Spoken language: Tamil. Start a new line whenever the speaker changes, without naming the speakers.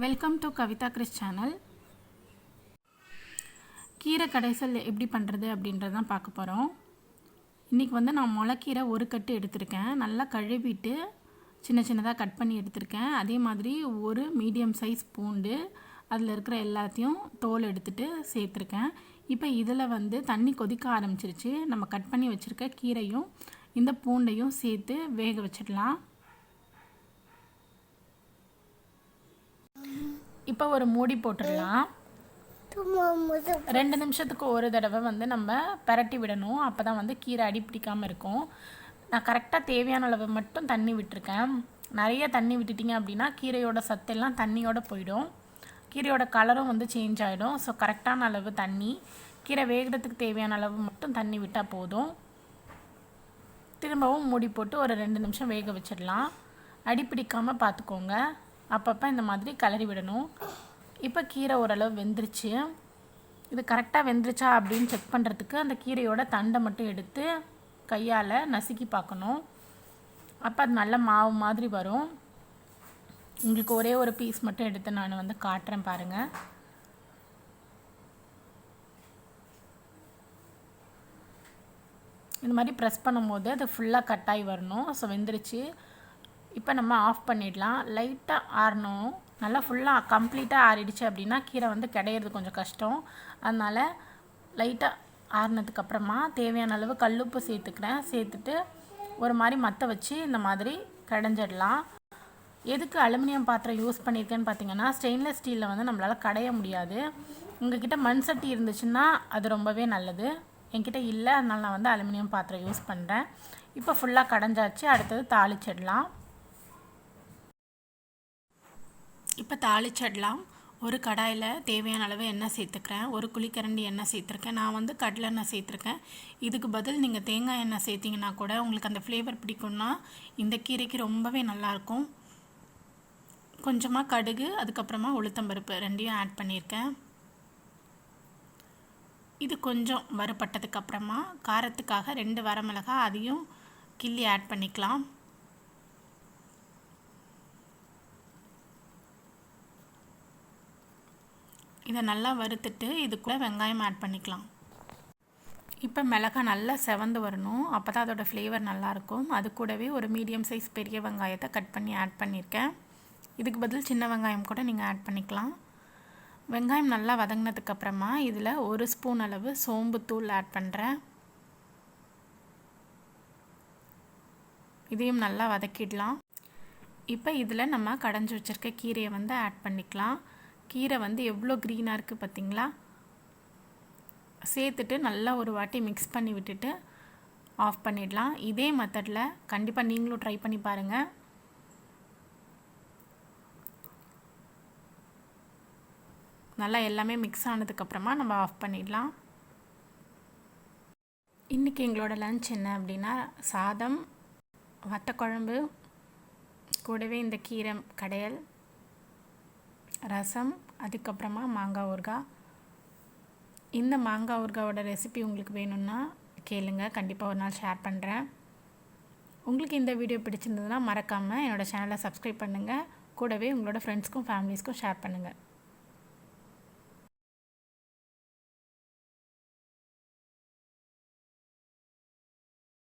Welcome to Kavitha Chris channel. கீரை கடைசல் எப்படி பண்ணுறது அப்படின்றது தான் பார்க்க போகிறோம். இன்றைக்கி நான் முளைக்கீரை ஒரு கட்டு எடுத்திருக்கேன். நல்லா கழுவிட்டு சின்ன சின்னதாக கட் பண்ணி எடுத்திருக்கேன். அதே மாதிரி ஒரு மீடியம் சைஸ் பூண்டு, அதில் இருக்கிற எல்லாத்தையும் தோல் எடுத்துகிட்டு சேர்த்துருக்கேன். இப்போ இதில் தண்ணி கொதிக்க ஆரம்பிச்சிருச்சு. நம்ம கட் பண்ணி வச்சுருக்க கீரையும் இந்த பூண்டையும் சேர்த்து வேக வச்சிடலாம். இப்போ ஒரு மூடி போட்டுடலாம். 2 நிமிஷத்துக்கு ஒரு தடவை நம்ம பரட்டி விடணும். அப்போ தான் கீரை அடி பிடிக்காமல் இருக்கும். நான் கரெக்டாக தேவையான அளவு மட்டும் தண்ணி விட்டுருக்கேன். நிறைய தண்ணி விட்டுட்டிங்க அப்படின்னா கீரையோட சத்தெல்லாம் தண்ணியோடு போயிடும். கீரையோட கலரும் சேஞ்ச் ஆகிடும். ஸோ கரெக்டான அளவு தண்ணி, கீரை வேகிறதுக்கு தேவையான அளவு மட்டும் தண்ணி விட்டால் போதும். திரும்பவும் மூடி போட்டு ஒரு 2 நிமிஷம் வேக வச்சிடலாம். அடி பிடிக்காமல் பார்த்துக்கோங்க. அப்பப்போ இந்த மாதிரி கிளறி விடணும். இப்போ கீரை ஓரளவு வெந்துருச்சு. இது கரெக்டாக வெந்துருச்சா அப்படின்னு செக் பண்ணுறதுக்கு அந்த கீரையோட தண்டை மட்டும் எடுத்து கையால் நசுக்கி பார்க்கணும். அப்போ அது நல்ல மாவு மாதிரி வரும். உங்களுக்கு ஒரே ஒரு பீஸ் மட்டும் எடுத்து நான் காட்டுறேன் பாருங்கள். இந்த மாதிரி ப்ரெஸ் பண்ணும்போது அது ஃபுல்லாக கட்டாகி வரணும். ஸோ வெந்துருச்சு. இப்போ நம்ம ஆஃப் பண்ணிடலாம். லைட்டாக ஆறணும். நல்லா ஃபுல்லாக கம்ப்ளீட்டாக ஆறிடுச்சு அப்படின்னா கீரை கிடையிறது கொஞ்சம் கஷ்டம். அதனால் லைட்டாக ஆறினதுக்கப்புறமா தேவையான அளவு கல்லுப்பு சேர்த்துக்கிறேன். சேர்த்துட்டு ஒரு மாதிரி மற்ற வச்சு இந்த மாதிரி கடைஞ்சிடலாம். எதுக்கு அலுமினியம் பாத்திரம் யூஸ் பண்ணியிருக்கேன்னு பார்த்தீங்கன்னா, ஸ்டெயின்லெஸ் ஸ்டீலில் நம்மளால் கடைய முடியாது. உங்கள்கிட்ட மண் சட்டி இருந்துச்சுன்னா அது ரொம்பவே நல்லது. என்கிட்ட இல்லை, அதனால் நான் அலுமினியம் பாத்திரம் யூஸ் பண்ணுறேன். இப்போ ஃபுல்லாக கடைஞ்சாச்சு. அடுத்தது தாளிச்சிடலாம். இப்போ தாளிச்சிடலாம். ஒரு கடாயில் தேவையான அளவு எண்ணெய் சேர்த்துக்கிறேன். ஒரு குழிக்கரண்டி எண்ணெய் சேர்த்துருக்கேன். நான் கடலை எண்ணெய் சேர்த்துருக்கேன். இதுக்கு பதில் நீங்கள் தேங்காய் எண்ணெய் சேர்த்திங்கன்னா கூட உங்களுக்கு அந்த ஃப்ளேவர் பிடிக்கும்னா இந்த கீரைக்கு ரொம்பவே நல்லாயிருக்கும். கொஞ்சமாக கடுகு, அதுக்கப்புறமா உளுத்தம்பருப்பு ரெண்டையும் ஆட் பண்ணியிருக்கேன். இது கொஞ்சம் வறுபட்டதுக்கப்புறமா காரத்துக்காக 2 வரமிளகாய் அதையும் கிள்ளி ஆட் பண்ணிக்கலாம். இதை நல்லா வறுத்துட்டு இது கூட வெங்காயம் ஆட் பண்ணிக்கலாம். இப்போ மிளகாய் நல்லா செவந்து வரணும். அப்போ தான் அதோடய ஃப்ளேவர் நல்லாயிருக்கும். அது கூடவே ஒரு மீடியம் சைஸ் பெரிய வெங்காயத்தை கட் பண்ணி ஆட் பண்ணியிருக்கேன். இதுக்கு பதில் சின்ன வெங்காயம் கூட நீங்கள் ஆட் பண்ணிக்கலாம். வெங்காயம் நல்லா வதங்கினதுக்கப்புறமா இதில் 1 ஸ்பூன் அளவு சோம்புத்தூள் ஆட் பண்ணுறேன். இதையும் நல்லா வதக்கிடலாம். இப்போ இதில் நம்ம கடைஞ்சி வச்சுருக்க கீரையை ஆட் பண்ணிக்கலாம். கீரை எவ்வளோ க்ரீனாக இருக்குது பார்த்திங்களா? சேர்த்துட்டு நல்லா ஒரு வாட்டி மிக்ஸ் பண்ணி விட்டுட்டு ஆஃப் பண்ணிடலாம். இதே மெத்தடில் கண்டிப்பாக நீங்களும் ட்ரை பண்ணி பாருங்கள். நல்லா எல்லாமே மிக்ஸ் ஆனதுக்கப்புறமா நம்ம ஆஃப் பண்ணிடலாம். இன்றைக்கி எங்களோட லன்ச் என்ன அப்படின்னா, சாதம், வத்தக்குழம்பு, கூடவே இந்த கீரை கடையல், ரசம், அதுக்கப்புறமா மாங்காய் ஊறுகாய். இந்த மாங்காய் ஊறுகாயோட ரெசிபி உங்களுக்கு வேணும்னா கேளுங்க, கண்டிப்பாக ஒரு நாள் ஷேர் பண்ணுறேன். உங்களுக்கு இந்த வீடியோ பிடிச்சிருந்ததுன்னா மறக்காமல் என்னோடய சேனலை சப்ஸ்கிரைப் பண்ணுங்கள். கூடவே உங்களோட ஃப்ரெண்ட்ஸ்க்கும் ஃபேமிலிஸ்க்கும் ஷேர் பண்ணுங்கள்.